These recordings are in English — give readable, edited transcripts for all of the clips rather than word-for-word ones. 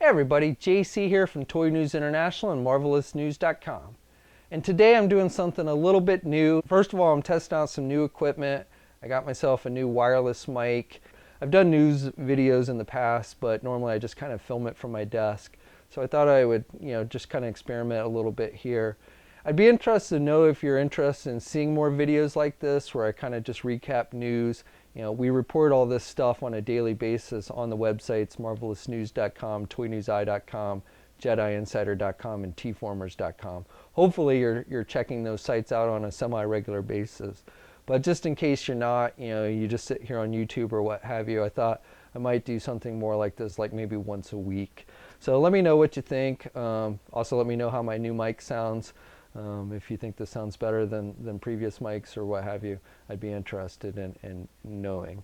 Hey everybody, JC here from Toy News International and MarvelousNews.com. And today I'm doing something a little bit new. First of all, I'm testing out some new equipment. I got myself a new wireless mic. I've done news videos in the past, but normally I just kind of film it from my desk. So I thought I would, just kind of experiment a little bit here. I'd be interested to know if you're interested in seeing more videos like this where I kind of just recap news. We report all this stuff on a daily basis on the websites marvelousnews.com, toynewseye.com, jediinsider.com, and tformers.com. Hopefully you're checking those sites out on a semi-regular basis. But just in case you're not, you just sit here on YouTube or what have you, I thought I might do something more like this, like maybe once a week. So let me know what you think. Also let me know how my new mic sounds. If you think this sounds better than previous mics or what have you, I'd be interested in knowing.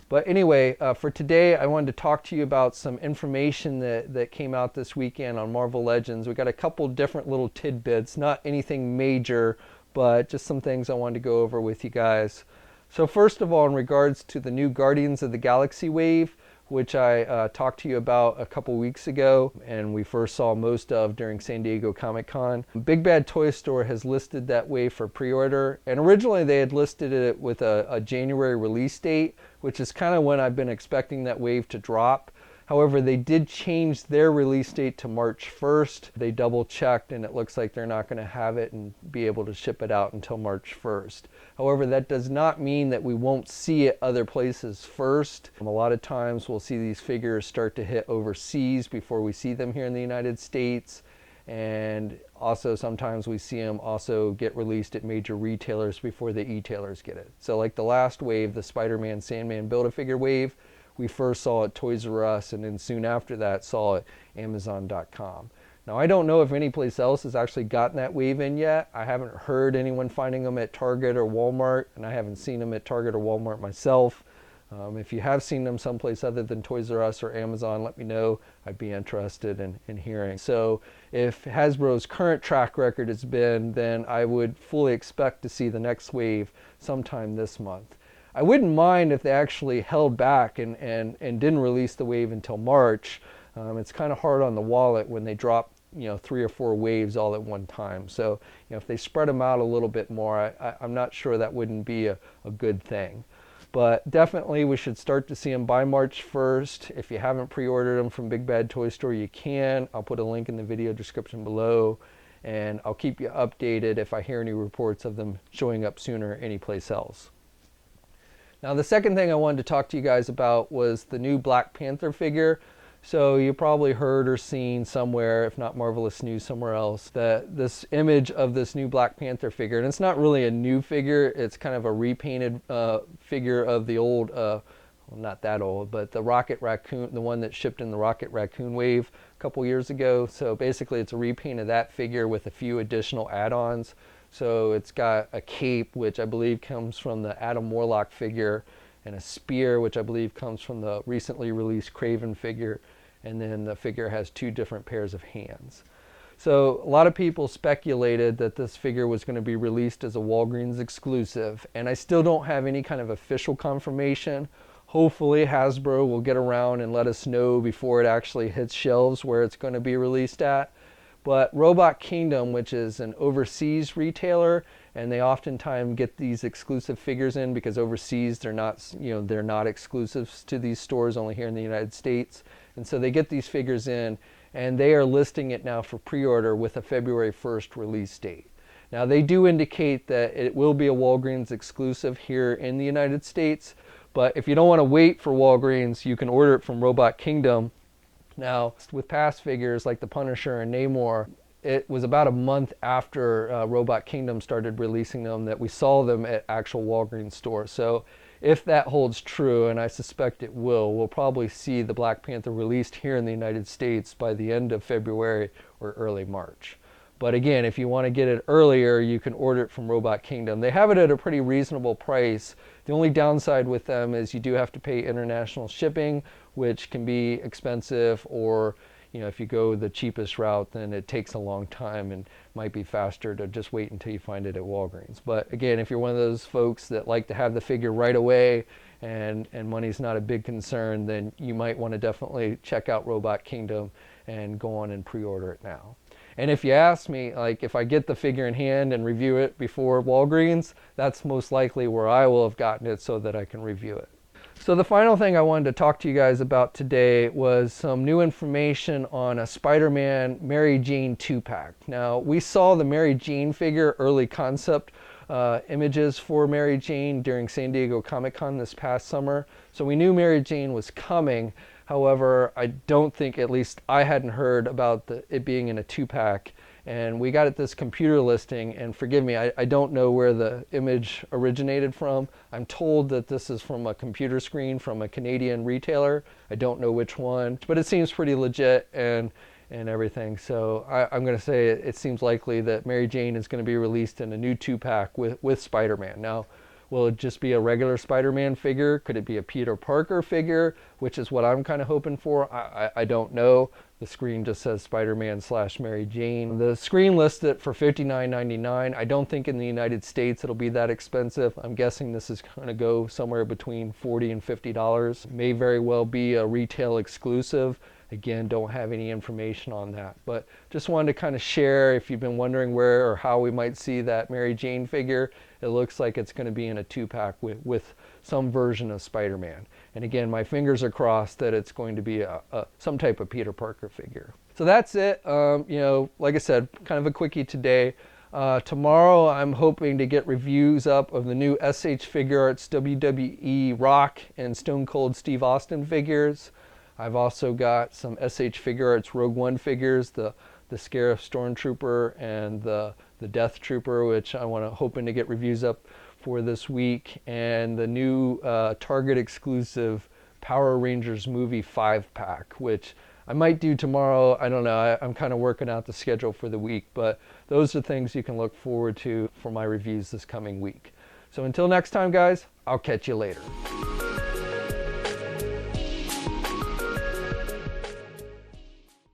But anyway, for today, I wanted to talk to you about some information that came out this weekend on Marvel Legends. We got a couple different little tidbits, not anything major, but just some things I wanted to go over with you guys. So first of all, in regards to the new Guardians of the Galaxy wave, which I talked to you about a couple weeks ago and we first saw most of during San Diego Comic-Con. Big Bad Toy Store has listed that wave for pre-order, and originally they had listed it with a January release date, which is kind of when I've been expecting that wave to drop. However, they did change their release date to March 1st. They double checked and it looks like they're not going to have it and be able to ship it out until March 1st. However, that does not mean that we won't see it other places first. A lot of times we'll see these figures start to hit overseas before we see them here in the United States. And also sometimes we see them also get released at major retailers before the e-tailers get it. So like the last wave, the Spider-Man Sandman Build-A-Figure wave, we first saw it Toys R Us and then soon after that saw it Amazon.com. Now I don't know if any place else has actually gotten that wave in yet. I haven't heard anyone finding them at Target or Walmart, and I haven't seen them at Target or Walmart myself. If you have seen them someplace other than Toys R Us or Amazon, let me know. I'd be interested in hearing. So if Hasbro's current track record has been, then I would fully expect to see the next wave sometime this month. I wouldn't mind if they actually held back and didn't release the wave until March. It's kind of hard on the wallet when they drop 3 or 4 waves all at one time. So if they spread them out a little bit more, I'm not sure that wouldn't be a good thing. But definitely we should start to see them by March 1st. If you haven't pre-ordered them from Big Bad Toy Store, you can. I'll put a link in the video description below, and I'll keep you updated if I hear any reports of them showing up sooner anyplace else. Now the second thing I wanted to talk to you guys about was the new Black Panther figure. So you probably heard or seen somewhere, if not Marvelous News somewhere else, that this image of this new Black Panther figure, and it's not really a new figure, it's kind of a repainted figure of the old, well not that old, but the Rocket Raccoon, the one that shipped in the Rocket Raccoon wave a couple years ago. So basically it's a repaint of that figure with a few additional add-ons. So it's got a cape, which I believe comes from the Adam Warlock figure, and a spear, which I believe comes from the recently released Kraven figure, and then the figure has 2 different pairs of hands. So a lot of people speculated that this figure was going to be released as a Walgreens exclusive, and I still don't have any kind of official confirmation. Hopefully Hasbro will get around and let us know before it actually hits shelves where it's going to be released at. But Robot Kingdom, which is an overseas retailer, and they oftentimes get these exclusive figures in because overseas they're not exclusives to these stores, only here in the United States. And so they get these figures in, and they are listing it now for pre-order with a February 1st release date. Now they do indicate that it will be a Walgreens exclusive here in the United States, but if you don't want to wait for Walgreens, you can order it from Robot Kingdom. Now, with past figures like the Punisher and Namor, it was about a month after Robot Kingdom started releasing them that we saw them at actual Walgreens stores. So if that holds true, and I suspect it will, we'll probably see the Black Panther released here in the United States by the end of February or early March. But again, if you want to get it earlier, you can order it from Robot Kingdom. They have it at a pretty reasonable price. The only downside with them is you do have to pay international shipping, which can be expensive, or if you go the cheapest route, then it takes a long time and might be faster to just wait until you find it at Walgreens. But again, if you're one of those folks that like to have the figure right away and money's not a big concern, then you might want to definitely check out Robot Kingdom and go on and pre-order it now. And if you ask me, like, if I get the figure in hand and review it before Walgreens, that's most likely where I will have gotten it so that I can review it. So the final thing I wanted to talk to you guys about today was some new information on a Spider-Man Mary Jane 2-pack. Now, we saw the Mary Jane figure early concept images for Mary Jane during San Diego Comic-Con this past summer. So we knew Mary Jane was coming. However, I don't think, at least I hadn't heard about it being in a 2-pack. And we got at this computer listing, and forgive me, I don't know where the image originated from. I'm told that this is from a computer screen from a Canadian retailer. I don't know which one, but it seems pretty legit and everything. So I'm going to say it seems likely that Mary Jane is going to be released in a new 2-pack with Spider-Man. Now, will it just be a regular Spider-Man figure? Could it be a Peter Parker figure, which is what I'm kind of hoping for? I don't know. The screen just says Spider-Man / Mary Jane. The screen lists it for $59.99. I don't think in the United States it'll be that expensive. I'm guessing this is going to go somewhere between $40 and $50. May very well be a retail exclusive. Again, don't have any information on that, but just wanted to kind of share if you've been wondering where or how we might see that Mary Jane figure. It looks like it's going to be in a 2-pack with some version of Spider-Man. And again, my fingers are crossed that it's going to be some type of Peter Parker figure. So that's it. Like I said, kind of a quickie today. Tomorrow I'm hoping to get reviews up of the new SH Figure Arts WWE Rock and Stone Cold Steve Austin figures. I've also got some SH Figure Arts Rogue One figures, the Scarif Stormtrooper and the Death Trooper, which hoping to get reviews up for this week, and the new Target exclusive Power Rangers movie 5-pack, which I might do tomorrow. I don't know. I'm kind of working out the schedule for the week, but those are things you can look forward to for my reviews this coming week. So until next time, guys, I'll catch you later.